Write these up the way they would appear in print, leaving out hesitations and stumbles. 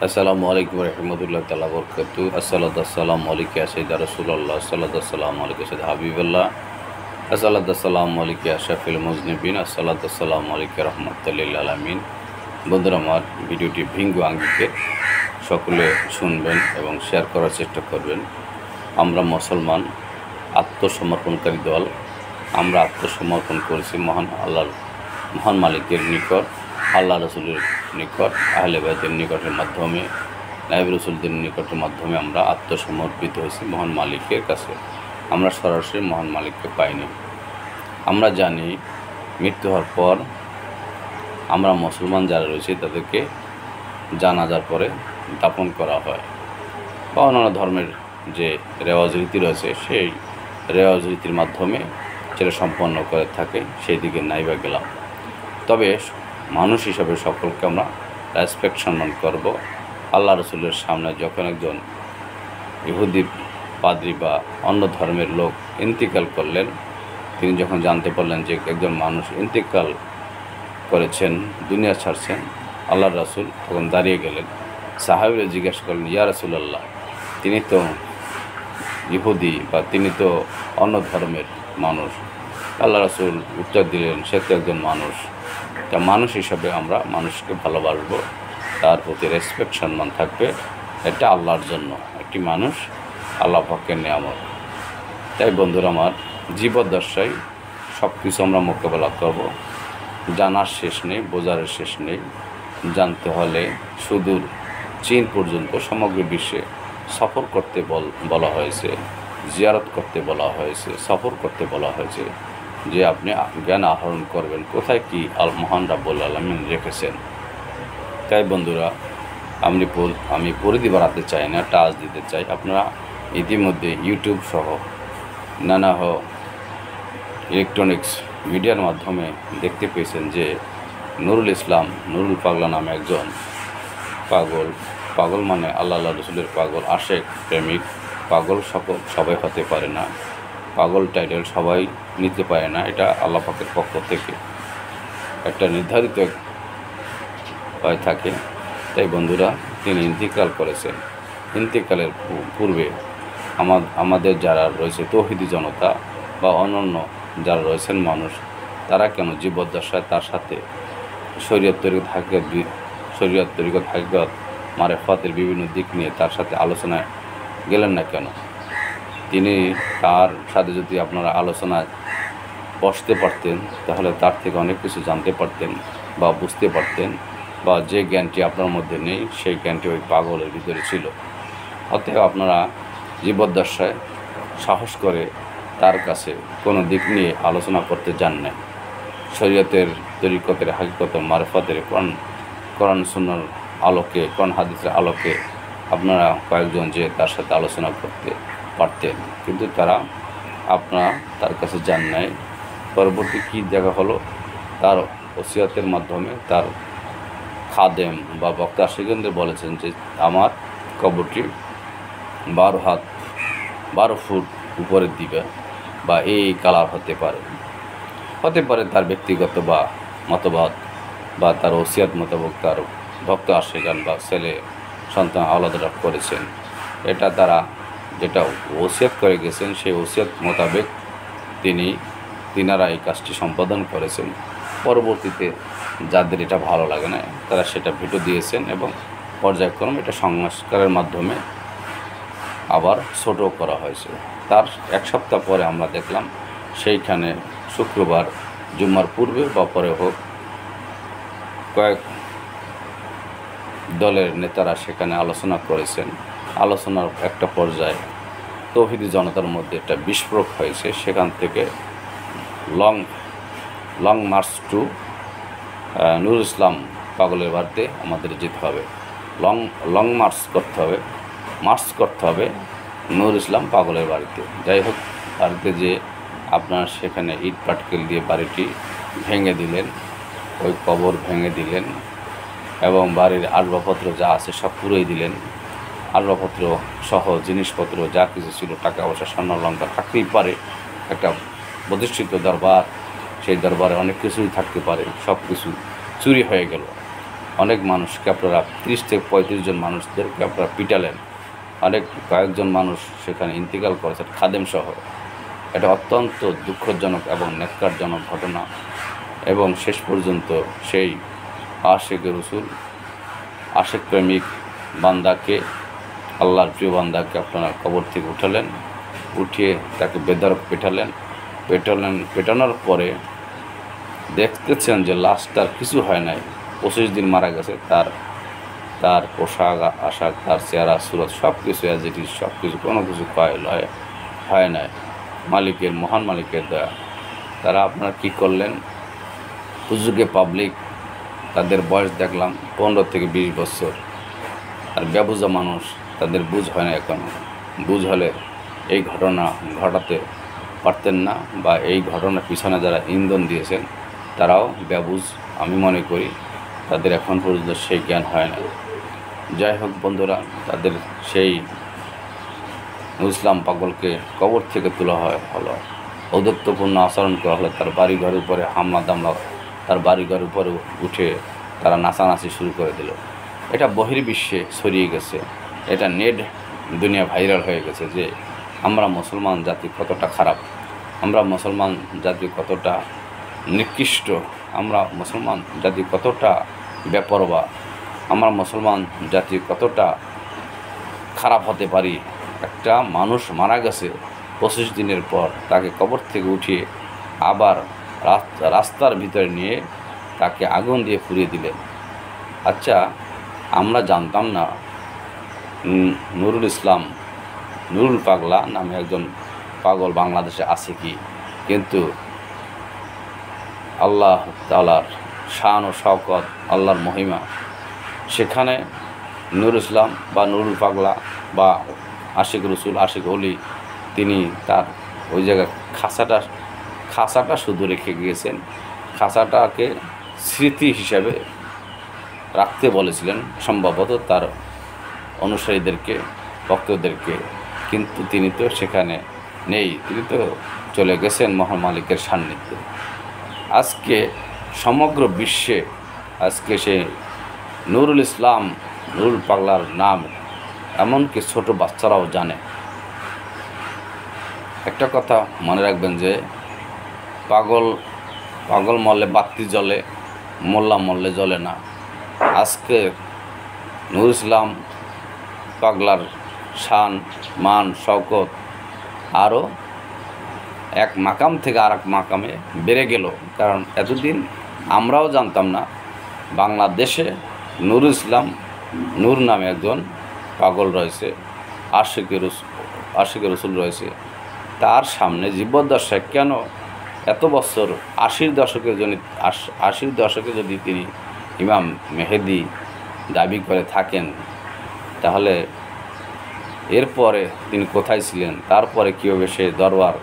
আসসালামু আলাইকুম রহমতুল্লাহ তাআলা বরকাতু। আসসালাতু আসসালামু আলাইকা ইয়া সাইয়্যিদা রাসূলুল্লাহ, আসসালাতু আসসালামু আলাইকা সাইয়্যিদা হাবিবাল্লাহ, আসসালাতু আসসালামু আলাইকা আশরাফিল মুজনিবিন, আসসালাতু আসসালামু আলাইকা রাহমাতাল লিল আলামিন। বন্ধুরা আমার, ভিডিওটি ভিঙ্গু আঙ্গিকে সকলে শুনবেন এবং শেয়ার করার চেষ্টা করবেন। আমরা মুসলমান আত্মসমর্পণকারী দল। আমরা আত্মসমর্পণ করেছি মহান মালিকের নিকট, আল্লাহ রসুলের নিকট, আহলে বাইতের নিকটের মাধ্যমে, নায়েব রসুলদের নিকটের মাধ্যমে আমরা আত্মসমর্পিত হয়েছি মহান মালিকের কাছে। আমরা সরাসরি মহান মালিককে পাইনি। আমরা জানি মৃত্যু হওয়ার পর আমরা মুসলমান যারা রয়েছে তাদেরকে জানাজার পরে দাফন করা হয়, বা অন্যান্য ধর্মের যে রেওয়াজ রীতি রয়েছে সেই রেওয়াজ রীতির মাধ্যমে সেটা সম্পন্ন করে থাকে। সেই দিকে নাইবা গেলাম। তবে মানুষ হিসাবে সকলকে আমরা রেসপেক্ট সম্মান করব। আল্লাহ রসুলের সামনে যখন একজন ইহুদি পাদ্রী বা অন্য ধর্মের লোক ইন্তিকাল করলেন, তিনি যখন জানতে পারলেন যে একজন মানুষ ইন্তিকাল করেছেন, দুনিয়া ছাড়ছেন, আল্লাহ রসুল তখন দাঁড়িয়ে গেলেন। সাহাবীরা জিজ্ঞাসা করলেন, ইয়া রাসূলুল্লাহ, তিনি তো ইহুদি বা তিনি তো অন্য ধর্মের মানুষ। আল্লাহ রসুল উত্তর দিলেন, সে তো একজন মানুষ। তা মানুষ হিসাবে আমরা মানুষকে ভালোবাসবো, তার প্রতি রেসপেক্ট সম্মান থাকবে। এটা আল্লাহর জন্য, একটি মানুষ আল্লাহ পাকের নিয়ামত। তাই বন্ধুরা আমার, জীবদ্দশায় সব কিছু আমরা মোকাবেলা করব। জানার শেষ নেই, বোঝার শেষ নেই। জানতে হলে সুদূর চীন পর্যন্ত সমগ্র বিশ্বে সফর করতে বলা হয়েছে, জিয়ারত করতে বলা হয়েছে, সফর করতে বলা হয়েছে, যে আপনি জ্ঞান আহরণ করবেন কোথায় কি মহান রাব্বুল আলামিন রেখেছেন। তাই বন্ধুরা, আমি পরিধি বাড়াতে চাই না, টাচ দিতে চাই। আপনারা ইতিমধ্যে ইউটিউব সহ নানা ইলেকট্রনিক্স মিডিয়ার মাধ্যমে দেখতে পেয়েছেন যে নুরুল ইসলাম, নুরুল পাগলা নামে একজন পাগল মানে আল্লাহ রসুলের পাগল, আশেক, প্রেমিক। পাগল সবাই হতে পারে না, পাগল টাইটেল সবাই নিতে পারে না। এটা আল্লাহ পাকের পক্ষ থেকে একটা নির্ধারিত হয়ে থাকে। তাই বন্ধুরা, তিনি ইন্তিকাল করেছেন। ইন্তিকালের পূর্বে আমাদের যারা রয়েছে তৌহিদি জনতা বা অন্যান্য যারা রয়েছেন মানুষ, তারা কেন জীবদ্দশায় তার সাথে শরীয়ত তরিকত হাকিকত মারেফাতের বিভিন্ন দিক নিয়ে তার সাথে আলোচনায় গেলেন না কেন? তার সাথে যদি আপনারা আলোচনায় বসতে পারতেন, তাহলে তার থেকে অনেক কিছু জানতে পারতেন বা বুঝতে পারতেন, বা যে জ্ঞানটি আপনার মধ্যে নেই সেই জ্ঞানটি ওই পাগলের ভিতরে ছিল। অতএব আপনারা জীবদ্দশায় সাহস করে তার কাছে কোনো দিক নিয়ে আলোচনা করতে যান না। শরীয়তের তরিকতের হাকিকত মারফতের কোরআন সুন্নাহর আলোকে, কোরআন হাদিসের আলোকে আপনারা কয়েকজন যে তার সাথে আলোচনা করতে পারতেন, কিন্তু তার কাছে যান নাই। পরবর্তী কী দেখা হলো, তার ওসিয়তের মাধ্যমে তার খাদেম বা বক্তা সেকেন্দ্রে বলেছেন যে আমার কবরটি 12 ফুট উপরের দিকে বা এই কালার হতে পারে। তার ব্যক্তিগত বা মতবাদ বা তার ওসিয়াত মোতাবেক তার ভক্ত আশেকান বা ছেলে সন্তান আলাদা করেছেন। এটা তারা যেটা ওসিয়াত করে গেছেন সেই ওসিয়াত মোতাবেক তিনারা এই কাজটি সম্পাদন করেছেন। পরবর্তীতে যাদের এটা ভালো লাগে না, তারা সেটা ভিডিও দিয়েছেন এবং পর্যায়ক্রমে এটা সংস্কারের মাধ্যমে আবার ছোটো করা হয়েছে। তার এক সপ্তাহ পরে আমরা দেখলাম সেইখানে শুক্রবার জুম্মার পূর্বে বা পরে হোক, কয়েক দলের নেতারা সেখানে আলোচনা করেছেন। আলোচনার একটা পর্যায়ে তৌহিদি জনতার মধ্যে একটা বিস্ফোরক হয়েছে। সেখান থেকে long March two Nurul Islam পাগলের বাড়িতে আমাদের যেতে হবে। লং মার্চ করতে হবে নুরুল ইসলাম পাগলের বাড়িতে। যাই হোক, বাড়িতে যে আপনার সেখানে ইট পাটকেল দিয়ে বাড়িটি ভেঙে দিলেন, ওই কবর ভেঙে দিলেন এবং বাড়ির আসবাবপত্র যা আছে সব পুরোই দিলেন। আসবাবপত্র সহ জিনিসপত্র যা কিছু ছিল, টাকা পয়সা, স্বর্ণ অলংকার থাকতেই পারে। একটা প্রতিষ্ঠিত দরবার, সেই দরবারে অনেক কিছুই থাকতে পারে, সব কিছু চুরি হয়ে গেল। অনেক মানুষকে আপনারা 30 থেকে 35 জন মানুষদেরকে আপনারা পিটালেন, কয়েকজন মানুষ সেখানে ইন্তেকাল করেছেন খাদেম সহ। এটা অত্যন্ত দুঃখজনক এবং ন্যক্কারজনক ঘটনা। এবং শেষ পর্যন্ত সেই আশিক রসুল, আশিক প্রেমিক বান্দাকে, আল্লাহর প্রিয় বান্দাকে আপনারা কবর থেকে উঠালেন, উঠিয়ে তাকে বেদরক পেটানোর পরে দেখতেছেন যে লাশটার কিছু হয় নাই, 25 দিন মারা গেছে। তার পোশাক আশাক, তার চেহারা সুরত সব কিছু অ্যাজ ইট ইজ, সব কিছু, কোনো কিছু হয় নাই। মালিকের, মহান মালিকের দয়া। তারা আপনারা কী করলেন? হুজুগে পাবলিক, তাদের বয়স দেখলাম 15 থেকে 20 বছর, আর ব্যবুজা মানুষ, তাদের বুঝ হয় না এখনও। বুঝ হলে এই ঘটনা ঘটাতে পারতেন না, বা এই ঘটনার পিছনে যারা ইন্ধন দিয়েছেন তারাও ব্যবুজ। আমি মনে করি তাদের এখন পর্যন্ত সেই জ্ঞান হয় না। যাই হোক বন্ধুরা, তাদের সেই ইসলাম পাগলকে কবর থেকে তোলা হলো, ঔদ্ধত্যপূর্ণ আচরণ করা হলো, তার বাড়িঘরের উপরে হামলা দামলা, তার বাড়িঘরের উপরে উঠে তারা নাচানাচি শুরু করে দিল। এটা বহির্বিশ্বে ছড়িয়ে গেছে, এটা নেট দুনিয়া ভাইরাল হয়ে গেছে যে আমরা মুসলমান জাতি কতটা খারাপ, আমরা মুসলমান জাতি কতটা নিকৃষ্ট, আমরা মুসলমান জাতি কতটা বেপরোয়া, আমরা মুসলমান জাতি কতটা খারাপ হতে পারি। একটা মানুষ মারা গেছে 25 দিনের পর, তাকে কবর থেকে উঠিয়ে আবার রাস্তার ভিতরে নিয়ে তাকে আগুন দিয়ে পুড়িয়ে দিলেন। আচ্ছা, আমরা জানতাম না নুরুল ইসলাম, নুরুল পাগলা নামে একজন পাগল বাংলাদেশে আছে কি, কিন্তু আল্লাহ তাআলার শান ও শওকত, আল্লাহর মহিমা, সেখানে নুরুল ইসলাম বা নুরুল পাগলা বা আশিক রসুল, আশিক অলি, তিনি তার ওই জায়গায় খাঁচাটা শুধু রেখে গিয়েছেন। খাঁচাটাকে স্মৃতি হিসাবে রাখতে বলেছিলেন সম্ভবত তার অনুসারীদেরকে, ভক্তদেরকে, কিন্তু তিনি তো সেখানে নেই, তিনি তো চলে গেছেন মহান মালিকের সান্নিধ্যে। আজকে সমগ্র বিশ্বে আজকে সে নুরুল ইসলাম, নুরুল পাগলার নাম এমনকি ছোট বাচ্চারাও জানে। একটা কথা মনে রাখবেন যে পাগল মরলে বাতি জ্বলে, মোল্লা মরলে জ্বলে না। আজকে নুরুল ইসলাম পাগলার শান, মান, শওকত আরও এক মাকাম থেকে আর এক মাকামে বেড়ে গেল। কারণ এতদিন আমরাও জানতাম না বাংলাদেশে নুরুল ইসলাম, নূর নামে একজন পাগল রয়েছে, আশিক রসুল রয়েছে। তার সামনে জীবদ্দশায় কেন এত বছর, 80 দশকে যদি তিনি ইমাম মেহেদি দাবি করে থাকেন, তাহলে এরপরে তিনি কোথায় ছিলেন? তারপরে কীভাবে সে দরবার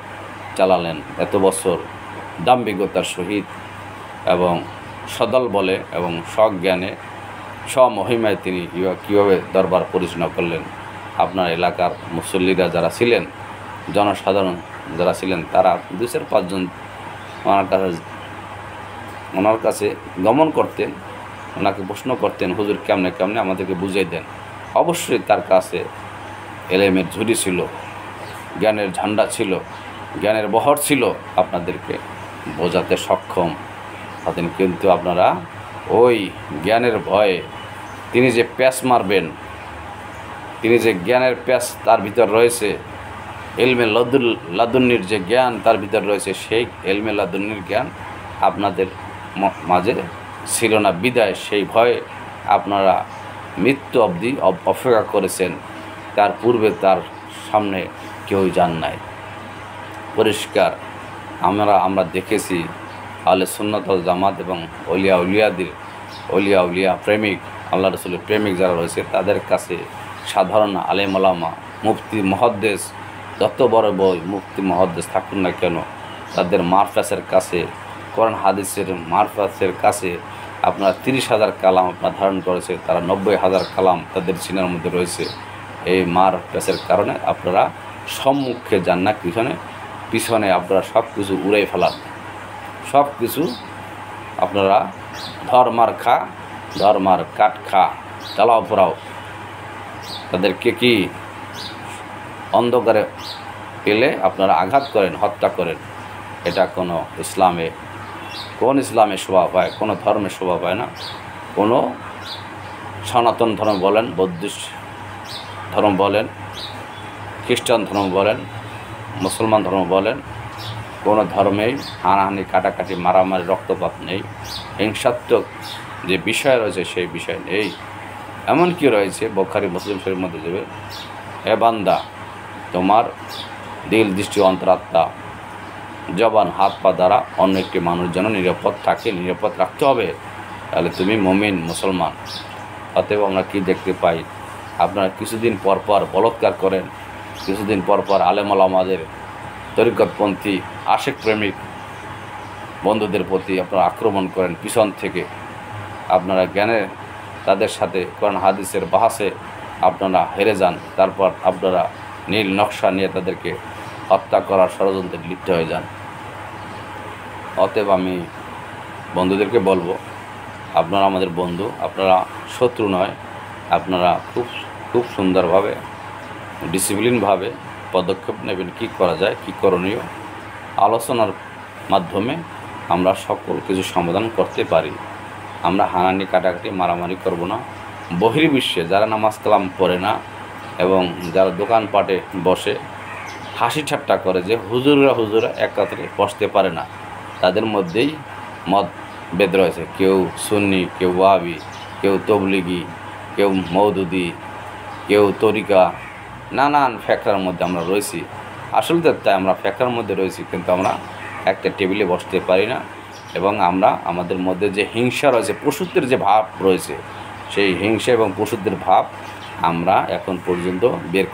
চালালেন এত বছর দাম্ভিকতার সহিত এবং সদল বলে এবং সজ্ঞানে, স্বমহিমায় তিনি কীভাবে দরবার পরিচালনা করলেন? আপনার এলাকার মুসল্লিরা যারা ছিলেন, জনসাধারণ যারা ছিলেন, তারা 2-5 জন ওনার কাছে গমন করতেন, ওনাকে প্রশ্ন করতেন, হুজুর কেমনে আমাদেরকে বুঝিয়ে দেন। অবশ্যই তার কাছে এলেমের ঝুড়ি ছিল, জ্ঞানের ঝান্ডা ছিল, জ্ঞানের বহর ছিল, আপনাদেরকে বোঝাতে সক্ষম হতেন। কিন্তু আপনারা ওই জ্ঞানের ভয়ে, তিনি যে প্যাঁচ মারবেন, তিনি যে জ্ঞানের প্যাঁচ তার ভিতর রয়েছে, এলমে লাদুন্নির যে জ্ঞান তার ভিতর রয়েছে, সেই এলমে লাদুন্নির জ্ঞান আপনাদের মাঝে ছিল না। বিদায় সেই ভয়ে আপনারা মৃত্যু অবধি অপেক্ষা করেছেন, তার পূর্বে তার সামনে কেউ যান নাই। পরিষ্কার আমরা দেখেছি আহলে সুন্নাত ওয়াল জামাত এবং অলিয়া প্রেমিক, আল্লাহ রসুলের প্রেমিক যারা রয়েছে, তাদের কাছে সাধারণ আলেম ওলামা, মুফতি মুহাদ্দিস, যত বড় মুফতি মুহাদ্দিস থাকুন না কেন, তাদের মারফাসের কাছে, কোরআন হাদিসের মারফাসের কাছে আপনার 30,000 কালাম আপনার ধারণ করেছে, তারা 90,000 কালাম তাদের সিনার মধ্যে রয়েছে। এই মারফাসের কারণে আপনারা সম্মুখে যান না, পিছনে আপনারা সব কিছু উড়াই ফেলান, সব কিছু আপনারা ধর মার খা ধর্মার কাঠ খা, জ্বালাও পোড়াও, তাদেরকে কি অন্ধকারে পেলে আপনারা আঘাত করেন, হত্যা করেন। এটা কোন ইসলামে শোভা পায়? কোনো ধর্মে শোভা পায় না। কোনো সনাতন ধর্ম বলেন, বৌদ্ধিস্ট ধর্ম বলেন, খ্রিস্টান ধর্ম বলেন, মুসলমান ধর্ম বলেন, কোনো ধর্মেই হানাহানি, কাটাকাটি, মারামারি, রক্তপাত নেই। হিংসাত্মক যে বিষয় রয়েছে সেই বিষয় নেই। এমন কি রয়েছে বুখারী মুসলিম শরীফের মধ্যে যাবে, এ বান্দা, তোমার দিল, দৃষ্টি, অন্তরাত্মা, জবান, হাত পা দ্বারা অন্য একটি মানুষ যেন নিরাপদ থাকে, নিরাপদ রাখতে হবে, তাহলে তুমি মুমিন, মুসলমান। অতএব আমরা কি দেখতে পাই? আপনারা কিছুদিন পর পর বলৎকার করেন, কিছুদিন পর পর আলেম ওলামাদের, তরিকতপন্থী, আশেক প্রেমিক বন্ধুদের প্রতি আপনারা আক্রমণ করেন পিছন থেকে। আপনারা জ্ঞানে তাদের সাথে কোরআন হাদিসের বাহাসে আপনারা হেরে যান, তারপর আপনারা নীল নকশা নিয়ে তাদেরকে হত্যা করার ষড়যন্ত্রে লিপ্ত হয়ে যান। অতএব আমি বন্ধুদেরকে বলবো, আপনারা আমাদের বন্ধু, আপনারা শত্রু নয়। আপনারা খুব সুন্দরভাবে, ডিসিপ্লিনভাবে পদক্ষেপ নেবেন, কী করা যায়, কী করণীয়। আলোচনার মাধ্যমে আমরা সকল কিছু সমাধান করতে পারি। আমরা হানাহানি, কাটাকাটি, মারামারি করব না। বহির্বিশ্বে যারা নামাজ কালাম পড়ে না এবং যারা দোকানপাটে বসে হাসি ঠাট্টা করে যে হুজুররা একত্রে বসতে পারে না, তাদের মধ্যেই মতভেদ রয়েছে। কেউ সুন্নি, কেউ ওয়াহাবি, কেউ তবলিগি, কেউ মওদুদি, কেউ তরিকা, নানান ফ্যাক্টরের মধ্যে আমরা রয়েছি। আসলে তো তাই আমরা ফ্যাক্টরের মধ্যে রয়েছি, কিন্তু আমরা একটা টেবিলে বসতে পারি না। এবং আমরা আমাদের মধ্যে যে হিংসা রয়েছে, পশুত্বের যে ভাব রয়েছে, সেই হিংসা এবং পশুত্বের ভাব আমরা এখন পর্যন্ত বের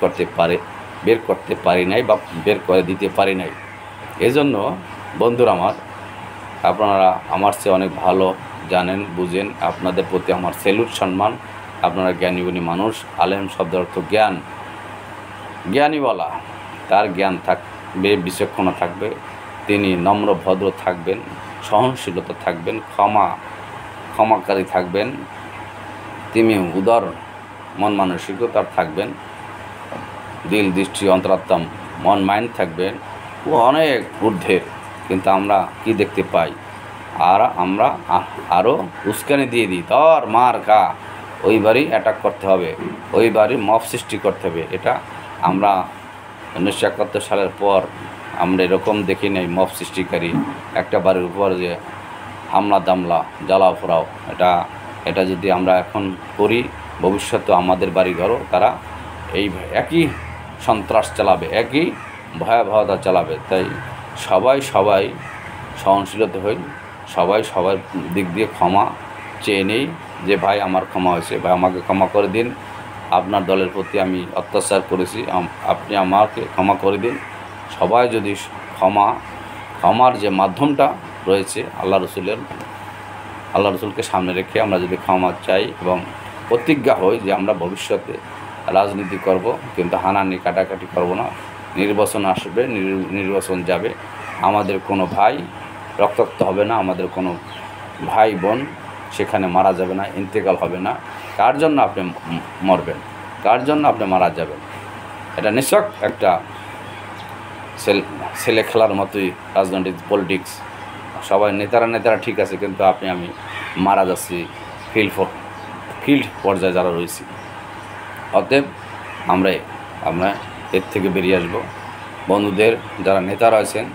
করতে পারি নাই বা বের করে দিতে পারি নাই। এজন্য বন্ধুরা আমার, আপনারা আমার চেয়ে অনেক ভালো জানেন, বুঝেন। আপনাদের প্রতি আমার স্যালুট, সম্মান। আপনারা জ্ঞানীগুণী মানুষ। আলেম শব্দের অর্থ জ্ঞান, জ্ঞানীওয়ালা। তার জ্ঞান থাকবে, বিচক্ষণতা থাকবে, তিনি নম্র ভদ্র থাকবেন, সহনশীলতা থাকবেন, ক্ষমাকারী থাকবেন, তিনি উদার মন মানসিকতার থাকবেন, দিল, দৃষ্টি, অন্তরাত্মা, মন, মাইন্ড থাকবেন, ও অনেক ঊর্ধ্বের। কিন্তু আমরা কি দেখতে পাই? আর আমরা আরও উস্কানি দিয়ে দিই, ধর মার খা, ওইবারই অ্যাটাক করতে হবে, ওইবারই মব সৃষ্টি করতে হবে। এটা আমরা 1971 সালের পর আমরা এরকম দেখি নাই। মব সৃষ্টিকারী একটা বাড়ির উপর যে হামলা দামলা, জ্বালাও পোড়াও, এটা যদি আমরা এখন করি, ভবিষ্যতে আমাদের বাড়িঘরও তারা এই একই সন্ত্রাস চালাবে, একই ভয়াবহতা চালাবে। তাই সবাই সহনশীলতা হই, সবার দিক দিয়ে ক্ষমা চেয়ে নেই যে ভাই আমার ক্ষমা হয়েছে, ভাই আমাকে ক্ষমা করে দিন, আপনার দলের প্রতি আমি অত্যাচার করেছি, আপনি আমাকে ক্ষমা করে দিন। সবাই যদি ক্ষমার যে মাধ্যমটা রয়েছে আল্লাহ রসুলকে সামনে রেখে আমরা যদি ক্ষমা চাই এবং প্রতিজ্ঞা হই যে আমরা ভবিষ্যতে রাজনীতি করব, কিন্তু হানাহানি, কাটাকাটি করব না। নির্বাচন আসবে, নির্বাচন যাবে, আমাদের কোনো ভাই রক্তাক্ত হবে না, আমাদের কোনো ভাই বোন সেখানে মারা যাবে না, ইন্তেকাল হবে না। কার জন্য আপনি মরবেন, কার জন্য আপনি মারা যাবেন? এটা নিছক একটা ছেলে খেলার মতোই রাজনৈতিক পলিটিক্স। সবাই নেতারা ঠিক আছে, কিন্তু আমি মারা যাচ্ছি ফিল্ড পর্যায়ে যারা রয়েছি। অতএব আমরা এর থেকে বেরিয়ে আসবো। বন্ধুদের যারা নেতা রয়েছেন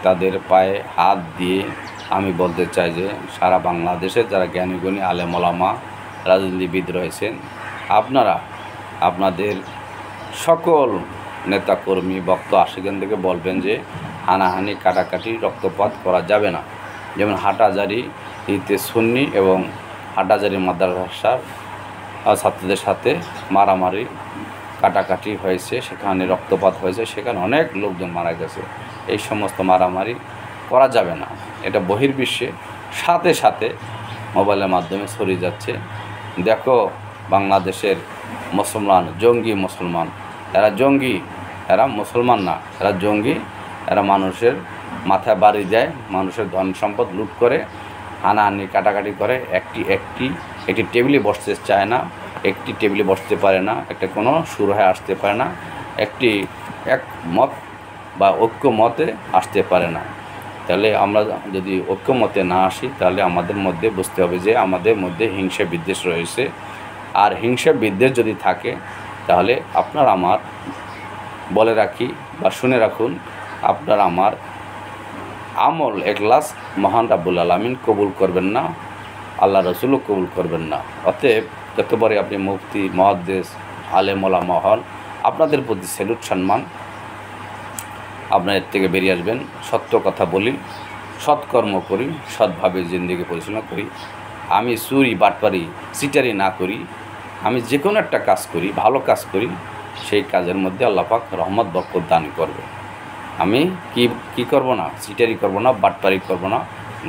তাদের পায়ে হাত দিয়ে আমি বলতে চাই যে সারা বাংলাদেশের যারা জ্ঞানীগুণী আলেম ওলামা, রাজনীতিবিদ রয়েছেন, আপনারা আপনাদের সকল নেতাকর্মী, ভক্ত আশিকান থেকে বলবেন যে হানাহানি, কাটাকাটি, রক্তপাত করা যাবে না। যেমন হাটহাজারীতে সুন্নি এবং হাটহাজারী মাদ্রাসার ছাত্রদের সাথে মারামারি, কাটাকাটি হয়েছে, সেখানে রক্তপাত হয়েছে, সেখানে অনেক লোকজন মারা গেছে। এই সমস্ত মারামারি করা যাবে না। এটা বহির্বিশ্বে সাথে মোবাইলের মাধ্যমে ছড়িয়ে যাচ্ছে। দেখো বাংলাদেশের মুসলমান, জঙ্গি মুসলমান, এরা জঙ্গি, এরা মুসলমান না, এরা জঙ্গি। এরা মানুষের মাথায় বাড়ি দেয়, মানুষের ধন সম্পদ লুট করে, হানাহানি কাটাকাটি করে, একটি টেবিলে বসতে চায় না, একটি টেবিলে বসতে পারে না, একটা কোনো সুরাহে আসতে পারে না, একটি এক মত বা ঐক্যমতে আসতে পারে না। তাহলে আমরা যদি ঐক্যমতে না আসি, তাহলে আমাদের মধ্যে বুঝতে হবে যে আমাদের মধ্যে হিংসা বিদ্বেষ রয়েছে। আর হিংসা বিদ্বেষ যদি থাকে, তাহলে আপনার আমার বলে রাখি বা শুনে রাখুন, আপনার আমার আমল এখলাস মহান রাব্বুল আলামিন কবুল করবেন না, আল্লাহ রসুলও কবুল করবেন না। অতএব যতবারে আপনি মুফতি মুহাদ্দিস আলেম ওলামা হন, আপনাদের প্রতি স্যালুট সম্মান। আপনার এর থেকে বেরিয়ে আসবেন। সত্য কথা বলি, সৎকর্ম করি, সৎভাবে জিন্দেগি পরিচালনা করি। আমি চুরি বাটপারি চিটারি না করি। আমি যে কোনো একটা কাজ করি, ভালো কাজ করি, সেই কাজের মধ্যে আল্লাহ পাক রহমত বরকত দান করবে। আমি কি করব না, চিটারি করব না, বাটপারি করব না,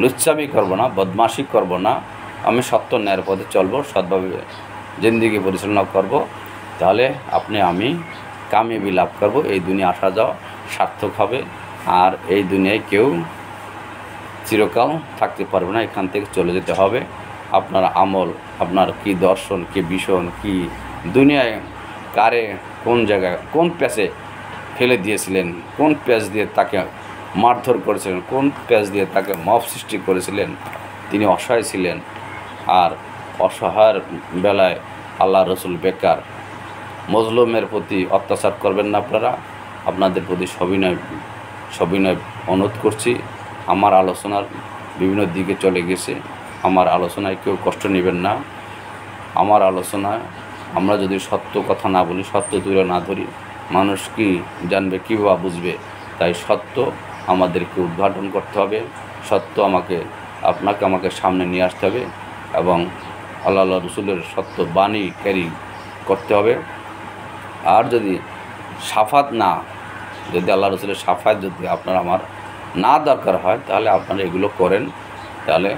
লুচ্চামি করব না, বদমাশি করব না। আমি সত্য ন্যায়ের পথে চলবো, সৎভাবে জিন্দেগি পরিচালনা করব। তাহলে আমি কামিয়াবি লাভ করব। এই দুনিয়া আসা যাওয়া সার্থক হবে। আর এই দুনিয়ায় কেউ চিরকাল থাকতে পারবে না, এখান থেকে চলে যেতে হবে। আপনার আমল, আপনার কি দর্শন, কি ভীষণ, কি দুনিয়ায় কারে কোন জায়গায় কোন প্যাচে ফেলে দিয়েছিলেন, কোন প্যাচ দিয়ে তাকে মারধর করেছিলেন, কোন প্যাচ দিয়ে তাকে মব সৃষ্টি করেছিলেন, তিনি অসহায় ছিলেন। আর অসহায়ের বেলায় আল্লাহ রসুল বেকার। মজলুমের প্রতি অত্যাচার করবেন না আপনারা। আপনাদের প্রতি সবিনয় অনুরোধ করছি। আমার আলোচনার বিভিন্ন দিকে চলে গেছে, আমার আলোচনায় কেউ কষ্ট নেবেন না। আমার আলোচনায় আমরা যদি সত্য কথা না বলি, সত্য তুলে না ধরি, মানুষ কি জানবে, কী বা বুঝবে? তাই সত্য আমাদেরকে উদ্ঘাটন করতে হবে। সত্য আপনাকে আমাকে সামনে নিয়ে আসতে হবে এবং আল্লাহ রসুলের সত্য বাণী ক্যারি করতে হবে। আর যদি আল্লাহ রসুলের সাফাত যদি আপনার আমার না দরকার হয়, তাহলে আপনারা এগুলো করেন। তাহলে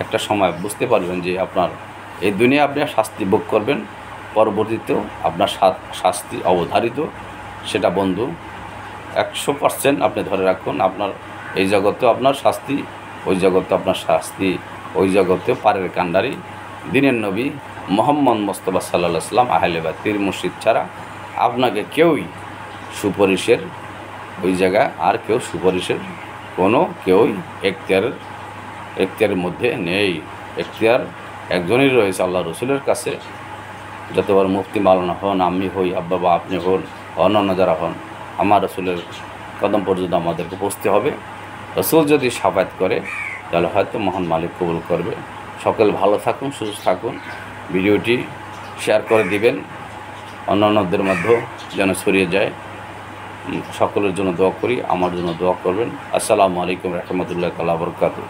একটা সময় বুঝতে পারবেন যে আপনার এই দুনিয়া আপনি শাস্তি ভোগ করবেন, পরবর্তীতেও আপনার শাস্তি অবধারিত। সেটা বন্ধু 100% আপনি ধরে রাখুন। আপনার এই জগতেও আপনার শাস্তি, ওই জগতে আপনার শাস্তি, ওই জগতেও পারের কান্ডারি দিনের নবী মুহাম্মদ মুস্তাফা সাল্লাল্লাহু আলাইহি ওয়াসাল্লাম আহলে বাইতের মুর্শিদ ছাড়া আপনাকে কেউই সুপারিশের ওই জায়গায় আর কেউ সুপারিশের কেউই এখতিয়ারের মধ্যে নেই। এখতিয়ার একজনই রয়েছে, আল্লাহ রসুলের কাছে। যতবার মুফতি মাওলানা হন, আমি হই, আব্বা বা আপনি হন, অন্যান্য যারা হন, আমার রসুলের কদম পর্যন্ত আমাদেরকে পৌঁছতে হবে। রসুল যদি সাফায়াত করে, তাহলে হয়তো মহান মালিক কবুল করবে। সকল ভালো থাকুন, সুস্থ থাকুন। ভিডিওটি শেয়ার করে দিবেন, অন্যান্যদের মধ্যেও যেন ছড়িয়ে যায়। সকলের জন্য দোয়া করি, আমার জন্য দোয়া করবেন। আসসালামু আলাইকুম রহমতুল্লাহি ওয়া বারাকাতুহু।